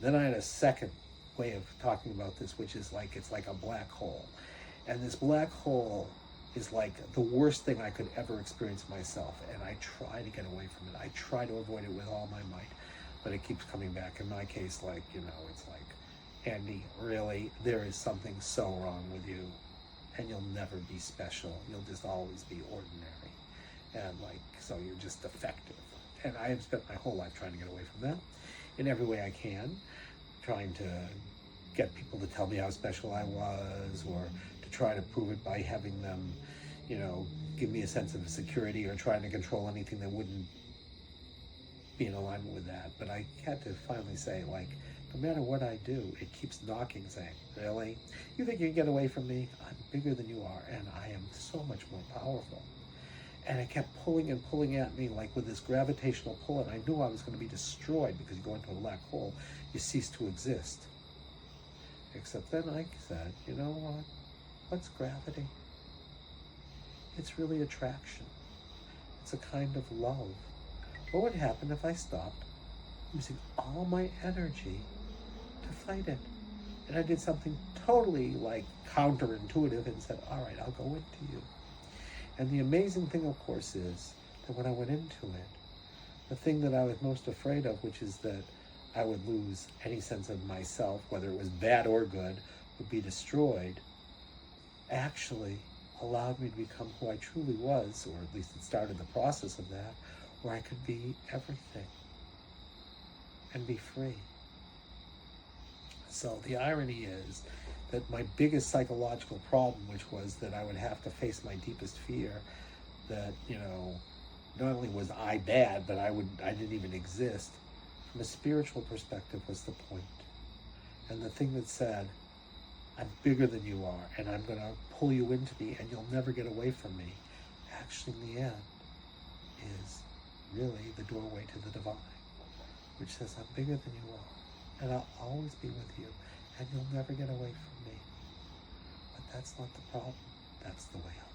Then I had a second way of talking about this, which is like, it's like a black hole. And this black hole is like the worst thing I could ever experience myself. And I try to get away from it. I try to avoid it with all my might, but it keeps coming back. In my case, like, you know, it's like, Andy, really, there is something so wrong with you, and you'll never be special. You'll just always be ordinary. And like, so you're just defective. And I have spent my whole life trying to get away from that in every way I can, trying to get people to tell me how special I was, or to try to prove it by having them, you know, give me a sense of security, or trying to control anything that wouldn't be in alignment with that. But I had to finally say, like, no matter what I do, it keeps knocking, saying, really? You think you can get away from me? I'm bigger than you are, and I am so much more powerful. And it kept pulling and pulling at me, like with this gravitational pull, and I knew I was going to be destroyed, because you go into a black hole, you cease to exist. Except then I said, you know what? What's gravity? It's really attraction. It's a kind of love. What would happen if I stopped using all my energy to fight it? And I did something totally like counterintuitive and said, all right, I'll go into you. And the amazing thing, of course, is that when I went into it, the thing that I was most afraid of, which is that I would lose any sense of myself, whether it was bad or good, would be destroyed, actually allowed me to become who I truly was, or at least it started the process of that, where I could be everything and be free. So the irony is that my biggest psychological problem, which was that I would have to face my deepest fear, that, you know, not only was I bad, but I didn't even exist, from a spiritual perspective, was the point. And the thing that said, I'm bigger than you are, and I'm going to pull you into me, and you'll never get away from me, actually in the end is really the doorway to the divine, which says, I'm bigger than you are, and I'll always be with you, and you'll never get away from me. But that's not the problem. That's the way out.